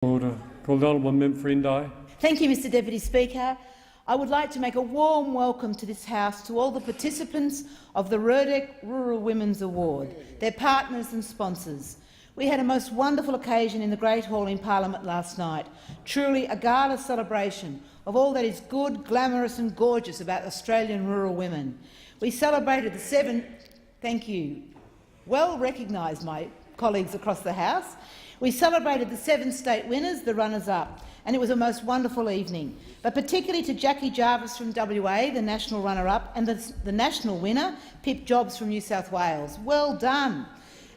Order. Call the honourable member for Indi. Thank you, Mr Deputy Speaker. I would like to make a warm welcome to this House to all the participants of the RIRDC Rural Women's Award, their partners and sponsors. We had a most wonderful occasion in the Great Hall in Parliament last night, truly a gala celebration of all that is good, glamorous and gorgeous about Australian rural women. We celebrated the seven— Thank you. Well recognised, my colleagues across the House. We celebrated the 7 state winners, the runners-up, and it was a most wonderful evening, but particularly to Jackie Jarvis from WA, the national runner-up, and the national winner, Pip Job from New South Wales. Well done.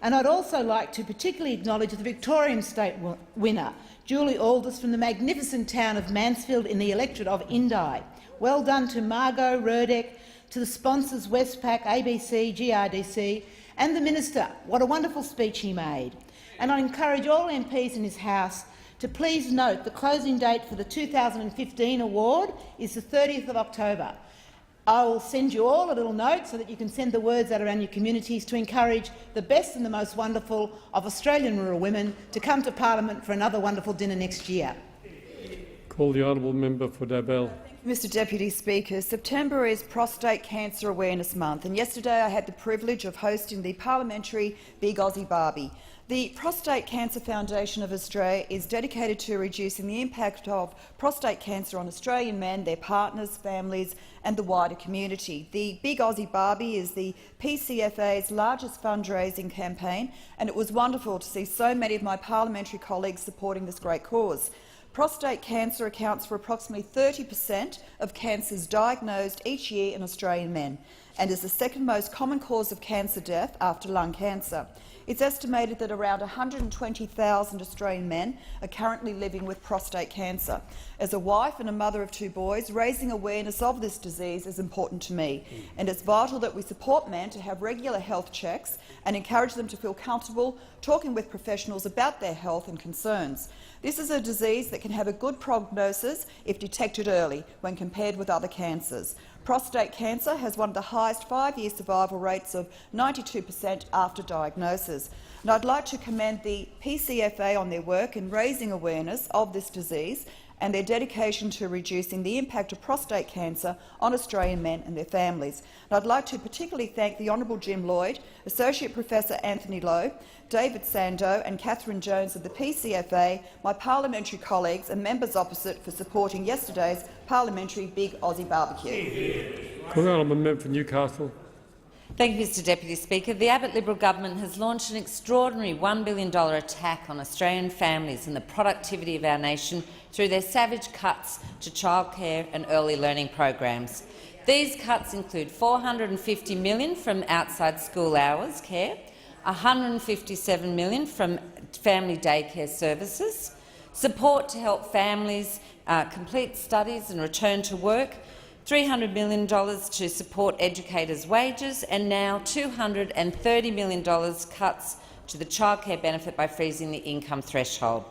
And I'd also like to particularly acknowledge the Victorian state winner, Julie Aldous from the magnificent town of Mansfield in the electorate of Indi. Well done to Margot, RIRDC, to the sponsors Westpac, ABC, GRDC and the Minister. What a wonderful speech he made. And I encourage all MPs in this House to please note the closing date for the 2015 award is the 30th of October. I will send you all a little note so that you can send the words out around your communities to encourage the best and the most wonderful of Australian rural women to come to Parliament for another wonderful dinner next year. Call the honourable member for Dabel. Mr Deputy Speaker, September is Prostate Cancer Awareness Month, and yesterday I had the privilege of hosting the parliamentary Big Aussie Barbie. The Prostate Cancer Foundation of Australia is dedicated to reducing the impact of prostate cancer on Australian men, their partners, families and the wider community. The Big Aussie Barbie is the PCFA's largest fundraising campaign, and it was wonderful to see so many of my parliamentary colleagues supporting this great cause. Prostate cancer accounts for approximately 30% of cancers diagnosed each year in Australian men and is the second most common cause of cancer death after lung cancer. It's estimated that around 120,000 Australian men are currently living with prostate cancer. As a wife and a mother of 2 boys, raising awareness of this disease is important to me, and it's vital that we support men to have regular health checks and encourage them to feel comfortable talking with professionals about their health and concerns. This is a disease that can have a good prognosis if detected early when compared with other cancers. Prostate cancer has one of the highest 5-year survival rates of 92% after diagnosis. And I'd like to commend the PCFA on their work in raising awareness of this disease and their dedication to reducing the impact of prostate cancer on Australian men and their families. And I'd like to particularly thank the Honourable Jim Lloyd, Associate Professor Anthony Lowe, David Sando and Catherine Jones of the PCFA, my parliamentary colleagues and members opposite for supporting yesterday's parliamentary Big Aussie Barbecue. Call the honourable member for Newcastle. Thank you, Mr Deputy Speaker. The Abbott Liberal government has launched an extraordinary $1 billion attack on Australian families and the productivity of our nation through their savage cuts to childcare and early learning programs. These cuts include $450 million from outside school hours care, $157 million from family daycare services, support to help families complete studies and return to work, $300 million to support educators' wages, and now $230 million cuts to the childcare benefit by freezing the income threshold.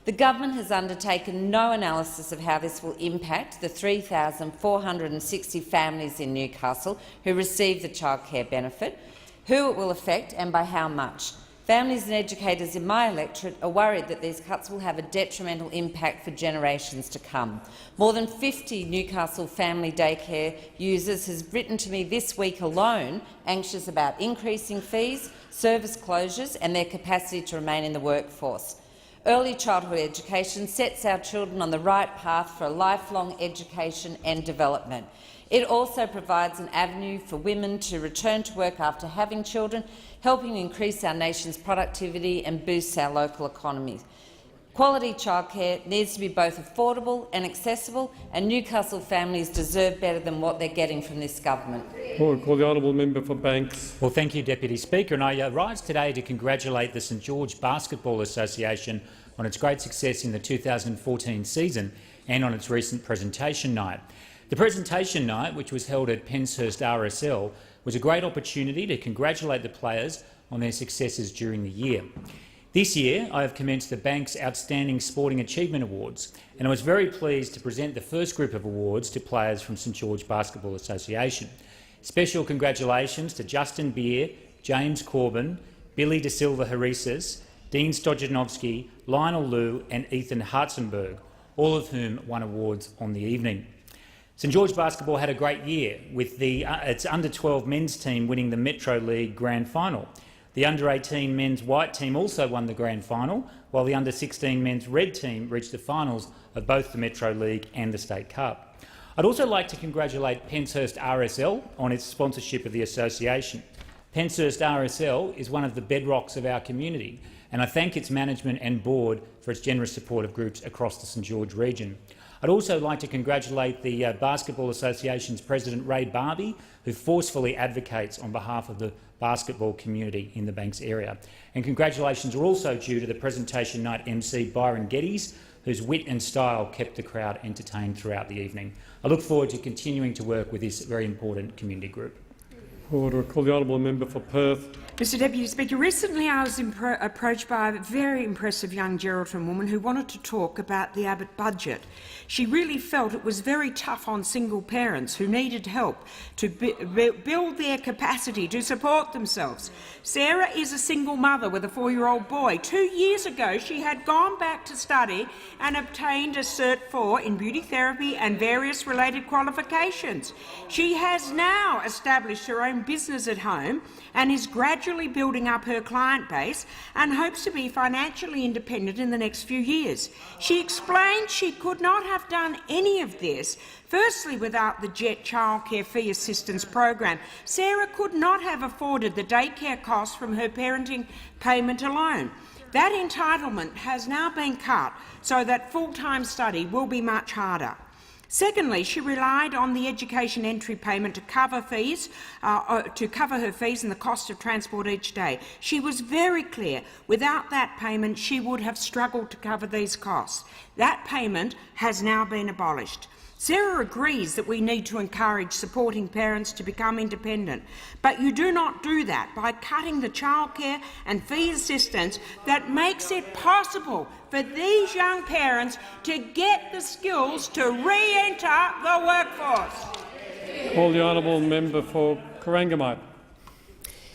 The government has undertaken no analysis of how this will impact the 3,460 families in Newcastle who receive the childcare benefit, who it will affect and by how much. Families and educators in my electorate are worried that these cuts will have a detrimental impact for generations to come. More than 50 Newcastle family daycare users has written to me this week alone anxious about increasing fees, service closures and their capacity to remain in the workforce. Early childhood education sets our children on the right path for a lifelong education and development. It also provides an avenue for women to return to work after having children, helping increase our nation's productivity and boost our local economies. Quality childcare needs to be both affordable and accessible, and Newcastle families deserve better than what they're getting from this government. Call the honourable member for Banks. Well, thank you, Deputy Speaker. And I rise today to congratulate the St George Basketball Association on its great success in the 2014 season and on its recent presentation night. The presentation night, which was held at Penshurst RSL, was a great opportunity to congratulate the players on their successes during the year. This year, I have commenced the Banks Outstanding Sporting Achievement Awards, and I was very pleased to present the first group of awards to players from St George Basketball Association. Special congratulations to Justin Beer, James Corbin, Billy De Silva Harisis, Dean Stojanovsky, Lionel Liu and Ethan Hartzenberg, all of whom won awards on the evening. St George Basketball had a great year, with its under-12 men's team winning the Metro League Grand Final. The under-18 men's white team also won the Grand Final, while the under-16 men's red team reached the finals of both the Metro League and the State Cup. I'd also like to congratulate Penshurst RSL on its sponsorship of the association. Penshurst RSL is one of the bedrocks of our community, and I thank its management and board for its generous support of groups across the St George region. I'd also like to congratulate the Basketball Association's President Ray Barbie, who forcefully advocates on behalf of the basketball community in the Banks area. And congratulations are also due to the presentation night MC Byron Geddes, whose wit and style kept the crowd entertained throughout the evening. I look forward to continuing to work with this very important community group. Order. I call the honourable member for Perth. Mr Deputy Speaker, recently I was approached by a very impressive young Geraldton woman who wanted to talk about the Abbott budget. She really felt it was very tough on single parents who needed help to build their capacity to support themselves. Sarah is a single mother with a 4-year-old boy. 2 years ago she had gone back to study and obtained a Cert 4 in beauty therapy and various related qualifications. She has now established her own business at home and is gradually building up her client base and hopes to be financially independent in the next few years. She explained she could not have done any of this, firstly without the JET childcare fee assistance program. Sarah could not have afforded the daycare costs from her parenting payment alone. That entitlement has now been cut so that full-time study will be much harder. Secondly, she relied on the education entry payment to cover her fees and the cost of transport each day. She was very clear, without that payment she would have struggled to cover these costs. That payment has now been abolished. Sarah agrees that we need to encourage supporting parents to become independent, but you do not do that by cutting the childcare and fee assistance that makes it possible for these young parents to get the skills to re-enter the workforce. Call the honourable member for Corangamite.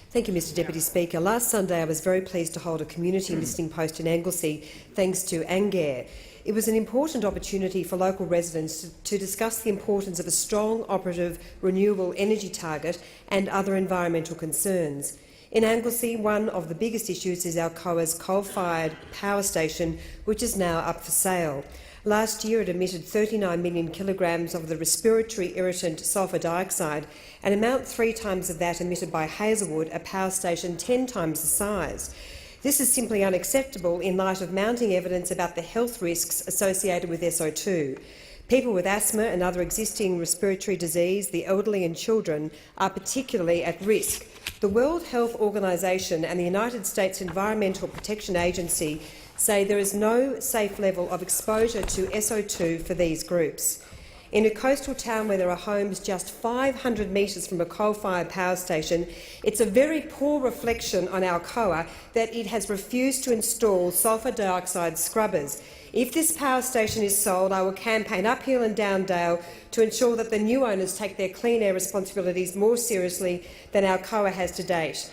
Thank you, Mr Deputy Speaker. Last Sunday I was very pleased to hold a community listening post in Anglesey thanks to Angare. It was an important opportunity for local residents to discuss the importance of a strong, operative, renewable energy target and other environmental concerns. In Anglesey, one of the biggest issues is Alcoa's coal-fired power station, which is now up for sale. Last year it emitted 39 million kilograms of the respiratory irritant sulphur dioxide, an amount 3 times of that emitted by Hazelwood, a power station 10 times the size. This is simply unacceptable in light of mounting evidence about the health risks associated with SO2. People with asthma and other existing respiratory disease, the elderly and children are particularly at risk. The World Health Organization and the United States Environmental Protection Agency say there is no safe level of exposure to SO2 for these groups. In a coastal town where there are homes just 500 metres from a coal-fired power station, it's a very poor reflection on Alcoa that it has refused to install sulphur dioxide scrubbers. If this power station is sold, I will campaign uphill and down Dale to ensure that the new owners take their clean air responsibilities more seriously than Alcoa has to date.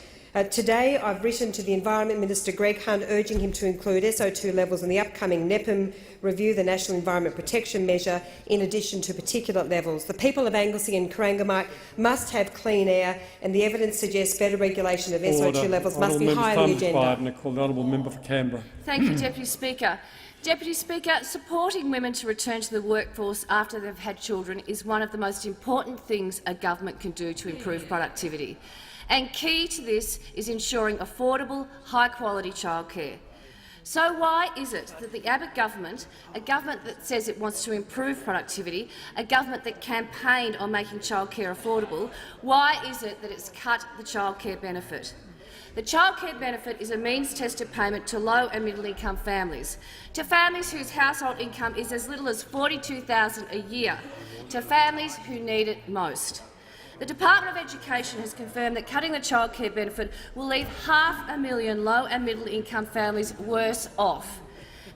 Today I've written to the Environment Minister Greg Hunt urging him to include SO2 levels in the upcoming NEPM review, the National Environment Protection Measure, in addition to particulate levels. The people of Anglesey and Corangamite must have clean air, and the evidence suggests better regulation of SO2 levels must be high on the agenda. And I call the honourable member for Canberra. Thank you, Deputy Speaker. Deputy Speaker, supporting women to return to the workforce after they've had children is one of the most important things a government can do to improve productivity. And key to this is ensuring affordable, high-quality childcare. So why is it that the Abbott government, a government that says it wants to improve productivity, a government that campaigned on making childcare affordable, why is it that it's cut the childcare benefit? The childcare benefit is a means-tested payment to low- and middle-income families, to families whose household income is as little as $42,000 a year, to families who need it most. The Department of Education has confirmed that cutting the childcare benefit will leave 500,000 low- and middle-income families worse off.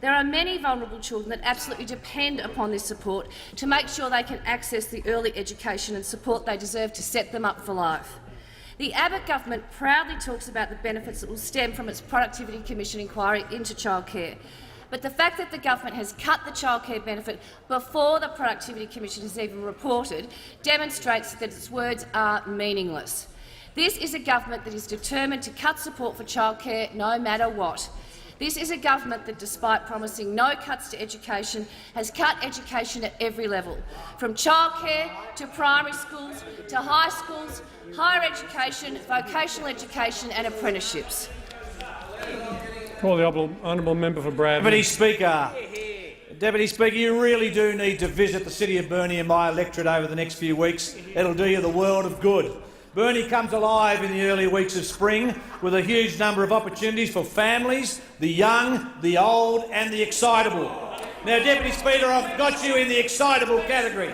There are many vulnerable children that absolutely depend upon this support to make sure they can access the early education and support they deserve to set them up for life. The Abbott government proudly talks about the benefits that will stem from its Productivity Commission inquiry into childcare. But the fact that the government has cut the childcare benefit before the Productivity Commission has even reported demonstrates that its words are meaningless. This is a government that is determined to cut support for childcare no matter what. This is a government that, despite promising no cuts to education, has cut education at every level, from childcare to primary schools to high schools, higher education, vocational education and apprenticeships. Call the honourable member for Bradley. Deputy Speaker, you really do need to visit the city of Burnie and my electorate over the next few weeks. It'll do you the world of good. Burnie comes alive in the early weeks of spring with a huge number of opportunities for families, the young, the old and the excitable. Now, Deputy Speaker, I've got you in the excitable category.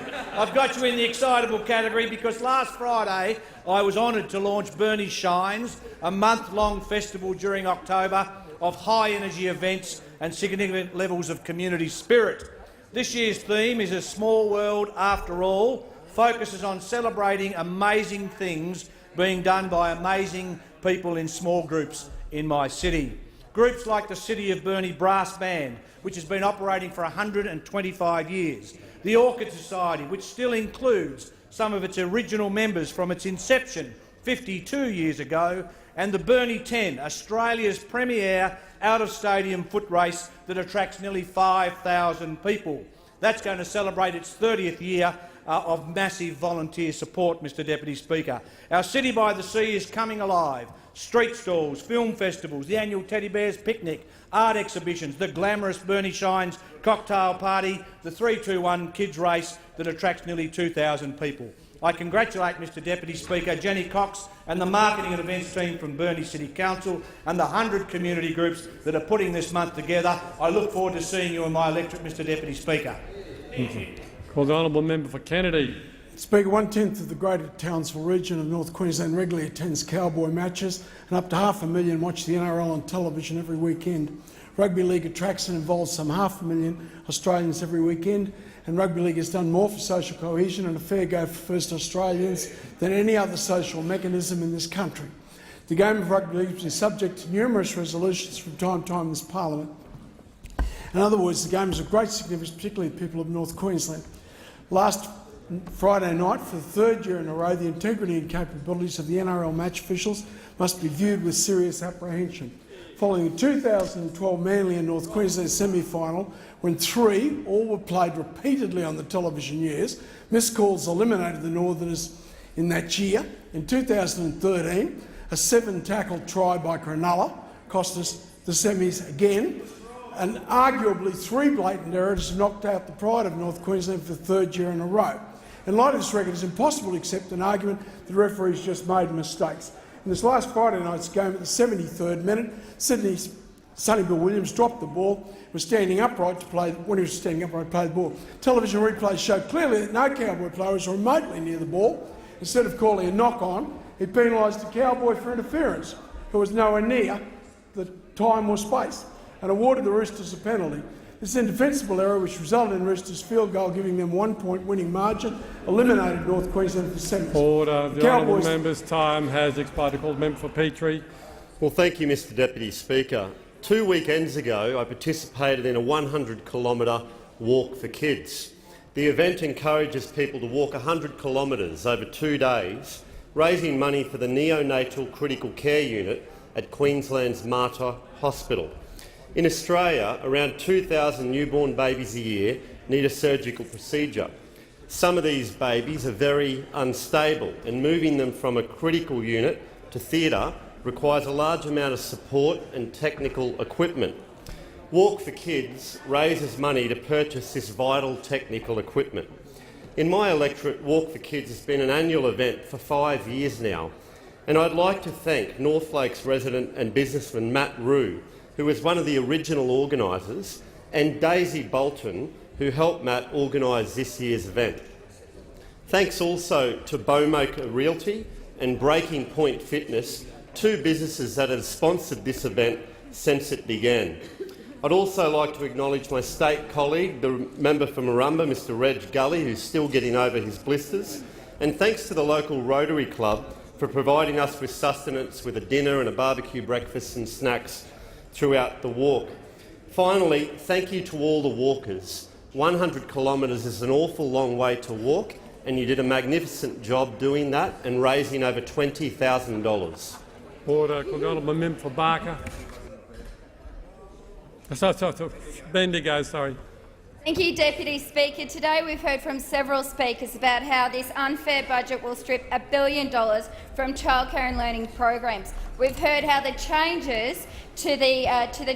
Because last Friday I was honoured to launch Burnie Shines, a month-long festival during October of high-energy events and significant levels of community spirit. This year's theme is A Small World After All, focuses on celebrating amazing things being done by amazing people in small groups in my city. Groups like the City of Burnie Brass Band, which has been operating for 125 years, the Orchid Society, which still includes some of its original members from its inception 52 years ago, and the Burnie 10, Australia's premier out-of-stadium foot race that attracts nearly 5,000 people. That's going to celebrate its 30th year of massive volunteer support, Mr Deputy Speaker. Our City by the Sea is coming alive. Street stalls, film festivals, the annual Teddy Bears picnic, art exhibitions, the glamorous Burnie Shines cocktail party, the 3-2-1 kids race that attracts nearly 2,000 people. I congratulate Mr Deputy Speaker, Jenny Cox and the marketing and events team from Burnie City Council and the 100 community groups that are putting this month together. I look forward to seeing you in my electorate, Mr Deputy Speaker. Call the honourable member for Kennedy. Speaker, 1/10 of the Greater Townsville region of North Queensland regularly attends cowboy matches, and up to 500,000 watch the NRL on television every weekend. Rugby League attracts and involves some 500,000 Australians every weekend, and Rugby League has done more for social cohesion and a fair go for First Australians than any other social mechanism in this country. The game of rugby league is subject to numerous resolutions from time to time in this parliament. In other words, the game is of great significance, particularly to people of North Queensland. Last Friday night, for the third year in a row, the integrity and capabilities of the NRL match officials must be viewed with serious apprehension. Following the 2012 Manly and North Queensland semi-final, when three all were played repeatedly on the television years, missed calls eliminated the Northerners in that year. In 2013, a 7-tackle try by Cronulla cost us the semis again, and arguably 3 blatant errors knocked out the pride of North Queensland for the third year in a row. In light of this record, it's impossible to accept an argument that referees just made mistakes. In this last Friday night's game, at the 73rd minute, Sydney's Sonny Bill Williams dropped the ball, was standing upright to play. When he was standing upright to play the ball, television replays showed clearly that no Cowboy player was remotely near the ball. Instead of calling a knock-on, he penalised the Cowboy for interference, who was nowhere near the time or space, and awarded the Roosters a penalty. This indefensible error, which resulted in Roosters' field goal giving them 1-point winning margin, eliminated North Queensland for semis. Order. The honourable member's time has expired. To call the member for Petrie. Well, thank you, Mr Deputy Speaker. 2 weekends ago, I participated in a 100-kilometre walk for kids. The event encourages people to walk 100 kilometres over 2 days, raising money for the neonatal critical care unit at Queensland's Mater Hospital. In Australia, around 2,000 newborn babies a year need a surgical procedure. Some of these babies are very unstable, and moving them from a critical unit to theatre requires a large amount of support and technical equipment. Walk for Kids raises money to purchase this vital technical equipment. In my electorate, Walk for Kids has been an annual event for 5 years now, and I'd like to thank North Lakes resident and businessman Matt Rue, who was one of the original organisers, and Daisy Bolton, who helped Matt organise this year's event. Thanks also to Bowmaker Realty and Breaking Point Fitness, 2 businesses that have sponsored this event since it began. I'd also like to acknowledge my state colleague, the member for Murrumba, Mr Reg Gully, who's still getting over his blisters, and thanks to the local Rotary Club for providing us with sustenance with a dinner and a barbecue breakfast and snacks throughout the walk. Finally, thank you to all the walkers. 100 kilometres is an awful long way to walk, and you did a magnificent job doing that and raising over $20,000. Order. Honourable Member for Barker. Bendigo, sorry. Thank you, Deputy Speaker. Today we've heard from several speakers about how this unfair budget will strip $1 billion from childcare and learning programs. We've heard how the changes to the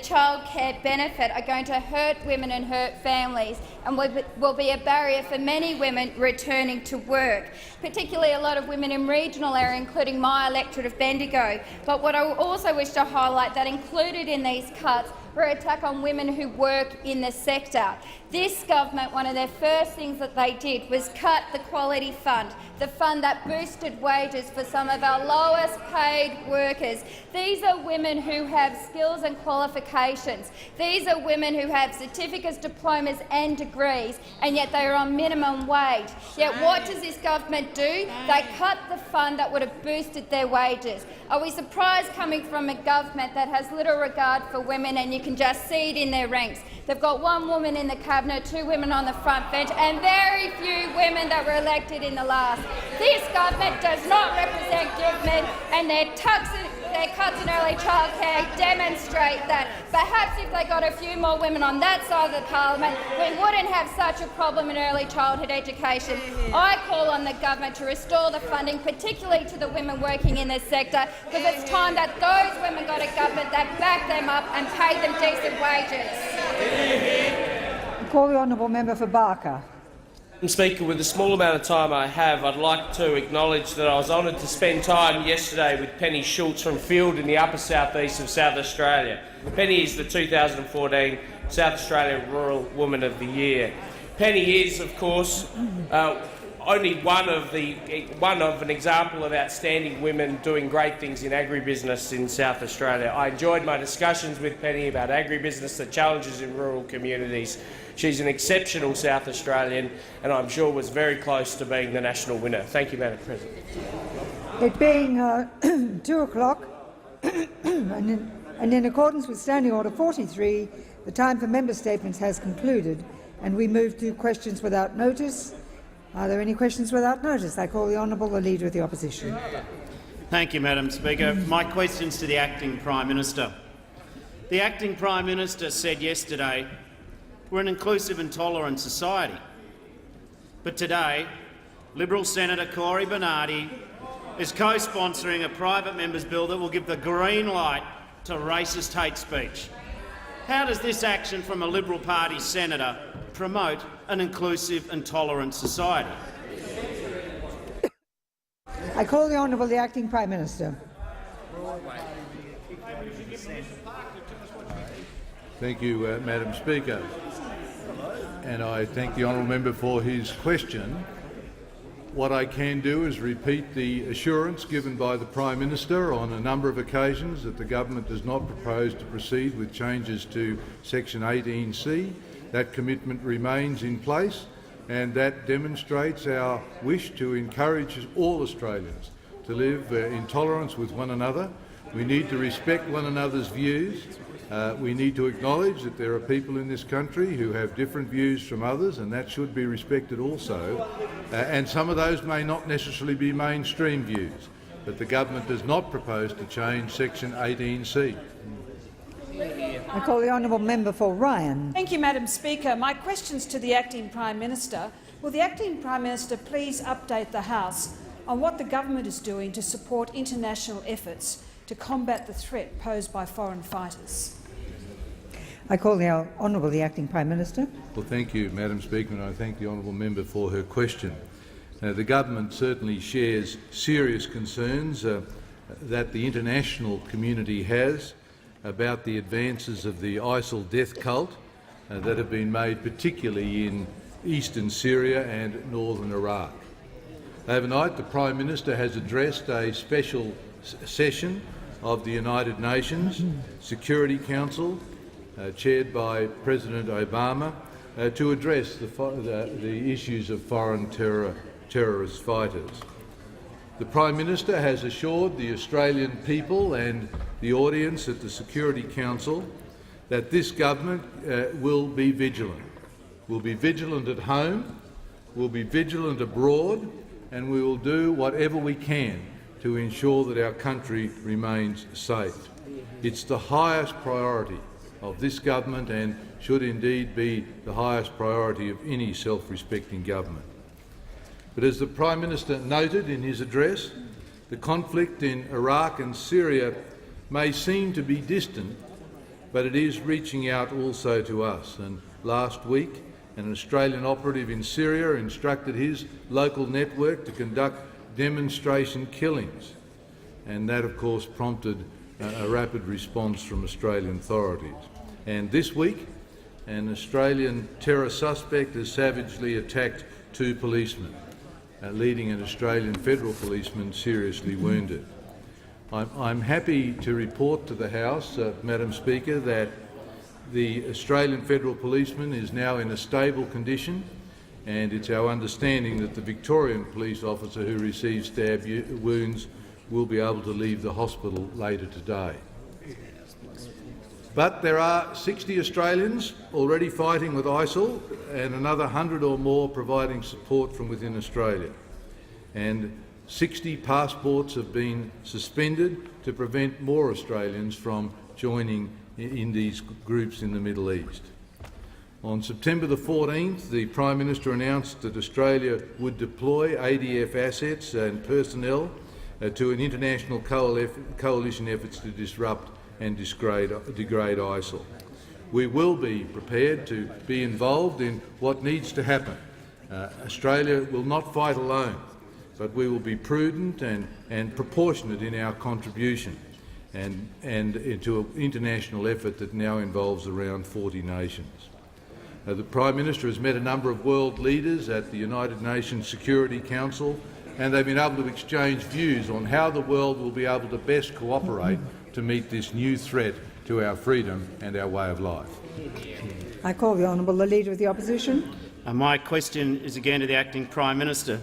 childcare benefit are going to hurt women and hurt families and will be a barrier for many women returning to work, particularly a lot of women in regional areas, including my electorate of Bendigo. But what I also wish to highlight that included in these cuts were an attack on women who work in the sector. This government, one of their first things that they did was cut the Quality Fund, the fund that boosted wages for some of our lowest paid workers. These are women who have skills and qualifications. These are women who have certificates, diplomas and degrees, and yet they are on minimum wage. Yet what does this government do? They cut the fund that would have boosted their wages. Are we surprised coming from a government that has little regard for women, and you can just see it in their ranks? They've got one woman in the cabinet, 2 women on the front bench, and very few women that were elected in the last. This government does not represent government, and their cuts in early childcare demonstrate that. Perhaps if they got a few more women on that side of the parliament, we wouldn't have such a problem in early childhood education. I call on the government to restore the funding, particularly to the women working in this sector, because it's time that those women got a government that backed them up and paid them decent wages. I call the honourable member for Barker. Madam Speaker, with the small amount of time I have, I'd like to acknowledge that I was honoured to spend time yesterday with Penny Schultz from Field in the upper south-east of South Australia. Penny is the 2014 South Australian Rural Woman of the Year. Penny is, of course, only one of an example of outstanding women doing great things in agribusiness in South Australia. I enjoyed my discussions with Penny about agribusiness, the challenges in rural communities. She's an exceptional South Australian and I'm sure was very close to being the national winner. Thank you, Madam President. It being 2 o'clock and in accordance with Standing Order 43, the time for member statements has concluded and we move to questions without notice. Are there any questions without notice? I call the Honourable the Leader of the Opposition. Thank you, Madam Speaker. My question's to the Acting Prime Minister. The Acting Prime Minister said yesterday, we're an inclusive and tolerant society. But today, Liberal Senator Cory Bernardi is co-sponsoring a private member's bill that will give the green light to racist hate speech. How does this action from a Liberal Party senator promote an inclusive and tolerant society? I call the Honourable the Acting Prime Minister. Thank you, Madam Speaker. And I thank the honourable member for his question. What I can do is repeat the assurance given by the Prime Minister on a number of occasions that the government does not propose to proceed with changes to Section 18C. That commitment remains in place, and that demonstrates our wish to encourage all Australians to live in tolerance with one another. We need to respect one another's views. We need to acknowledge that there are people in this country who have different views from others, and that should be respected also. And some of those may not necessarily be mainstream views, but the government does not propose to change Section 18C. I call the honourable member for Ryan. Thank you, Madam Speaker. My question's to the Acting Prime Minister. Will the Acting Prime Minister please update the House on what the government is doing to support international efforts to combat the threat posed by foreign fighters? I call the Honourable the Acting Prime Minister. Well, thank you, Madam Speaker, and I thank the honourable member for her question. The government certainly shares serious concerns that the international community has about the advances of the ISIL death cult that have been made particularly in eastern Syria and northern Iraq. Overnight, the Prime Minister has addressed a special session of the United Nations Security Council, chaired by President Obama, to address the issues of foreign terrorist fighters. The Prime Minister has assured the Australian people and the audience at the Security Council that this government will be vigilant. We'll be vigilant at home, we'll be vigilant abroad, and we will do whatever we can to ensure that our country remains safe. It's the highest priority of this government and should indeed be the highest priority of any self-respecting government. But as the Prime Minister noted in his address, the conflict in Iraq and Syria may seem to be distant, but it is reaching out also to us. And last week, an Australian operative in Syria instructed his local network to conduct demonstration killings, and that of course prompted a rapid response from Australian authorities. And this week, an Australian terror suspect has savagely attacked 2 policemen, leaving an Australian federal policeman seriously wounded. I'm happy to report to the House, Madam Speaker, that the Australian federal policeman is now in a stable condition, and it's our understanding that the Victorian police officer who received stab wounds will be able to leave the hospital later today. But there are 60 Australians already fighting with ISIL and another 100 or more providing support from within Australia. And 60 passports have been suspended to prevent more Australians from joining in these groups in the Middle East. On September the 14th, the Prime Minister announced that Australia would deploy ADF assets and personnel to an international coalition efforts to disrupt and degrade ISIL. We will be prepared to be involved in what needs to happen. Australia will not fight alone, but we will be prudent and proportionate in our contribution and into an international effort that now involves around 40 nations. The Prime Minister has met a number of world leaders at the United Nations Security Council, and they've been able to exchange views on how the world will be able to best cooperate to meet this new threat to our freedom and our way of life. I call the Honourable the Leader of the Opposition. My question is again to the Acting Prime Minister.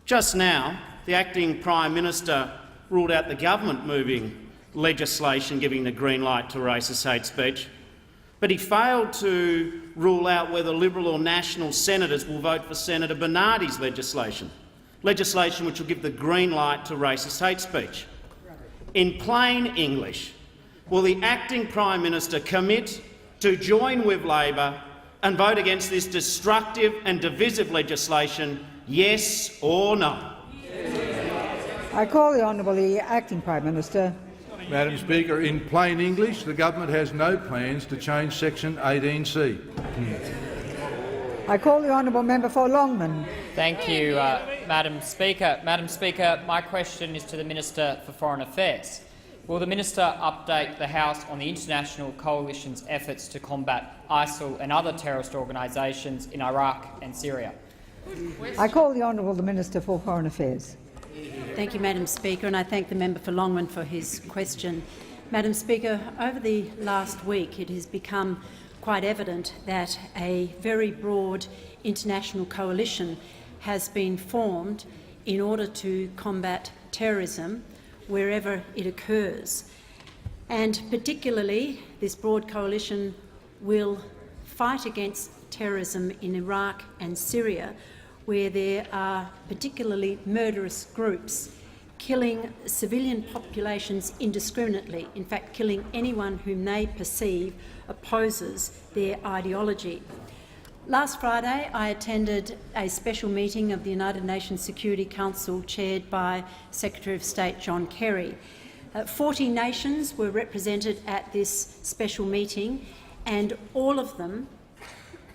Just now, the Acting Prime Minister ruled out the government moving legislation giving the green light to racist hate speech, but he failed to rule out whether Liberal or National senators will vote for Senator Bernardi's legislation which will give the green light to racist hate speech. In plain English, will the Acting Prime Minister commit to join with Labor and vote against this destructive and divisive legislation, yes or no? I call the Honourable the Acting Prime Minister. Madam Speaker, in plain English, the government has no plans to change Section 18C. I call the Honourable Member for Longman. Thank you, Madam Speaker. Madam Speaker, my question is to the Minister for Foreign Affairs. Will the Minister update the House on the international coalition's efforts to combat ISIL and other terrorist organisations in Iraq and Syria? I call the Honourable the Minister for Foreign Affairs. Thank you, Madam Speaker, and I thank the member for Longman for his question. Madam Speaker, over the last week it has become quite evident that a very broad international coalition has been formed in order to combat terrorism wherever it occurs. And particularly, this broad coalition will fight against terrorism in Iraq and Syria, where there are particularly murderous groups killing civilian populations indiscriminately, in fact killing anyone whom they perceive opposes their ideology. Last Friday I attended a special meeting of the United Nations Security Council chaired by Secretary of State John Kerry. 40 nations were represented at this special meeting, and all of them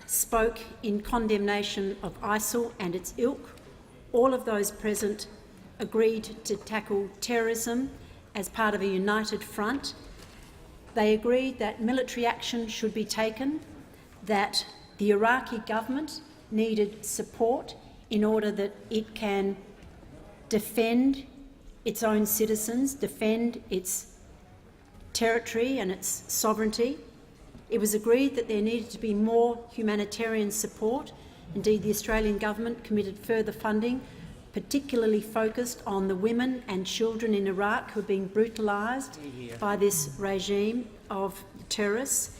spoke in condemnation of ISIL and its ilk. All of those present agreed to tackle terrorism as part of a united front. They agreed that military action should be taken, that the Iraqi government needed support in order that it can defend its own citizens, defend its territory and its sovereignty. It was agreed that there needed to be more humanitarian support. Indeed, the Australian government committed further funding, particularly focused on the women and children in Iraq who are being brutalised by this regime of terrorists.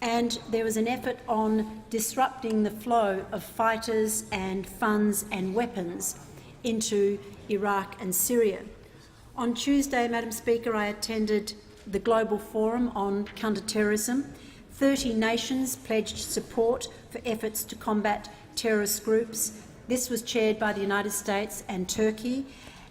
And there was an effort on disrupting the flow of fighters and funds and weapons into Iraq and Syria. On Tuesday, Madam Speaker, I attended the Global Forum on Counter-Terrorism. 30 nations pledged support for efforts to combat terrorist groups. This was chaired by the United States and Turkey,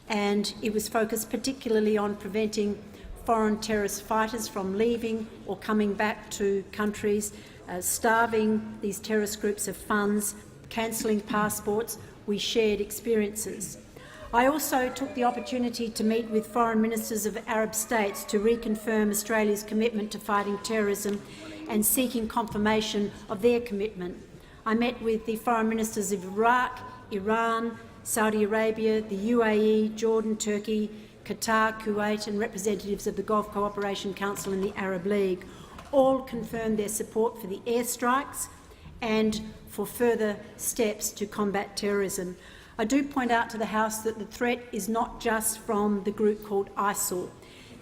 and it was focused particularly on preventing foreign terrorist fighters from leaving or coming back to countries, starving these terrorist groups of funds, cancelling passports. We shared experiences. I also took the opportunity to meet with foreign ministers of Arab states to reconfirm Australia's commitment to fighting terrorism and seeking confirmation of their commitment. I met with the foreign ministers of Iraq, Iran, Saudi Arabia, the UAE, Jordan, Turkey, Qatar, Kuwait and representatives of the Gulf Cooperation Council and the Arab League. All confirmed their support for the airstrikes and for further steps to combat terrorism. I do point out to the House that the threat is not just from the group called ISIL.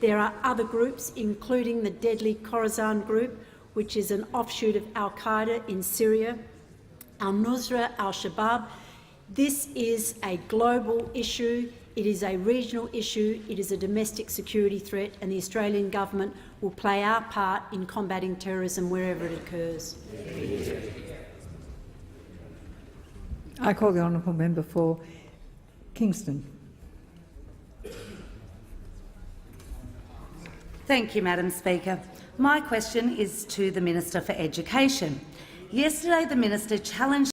There are other groups, including the deadly Khorasan group, which is an offshoot of al-Qaeda in Syria, al-Nusra, al-Shabaab. This is a global issue. It is a regional issue, it is a domestic security threat, and the Australian government will play our part in combating terrorism wherever it occurs. I call the honourable member for Kingston. Thank you, Madam Speaker. My question is to the Minister for Education. Yesterday, the Minister challenged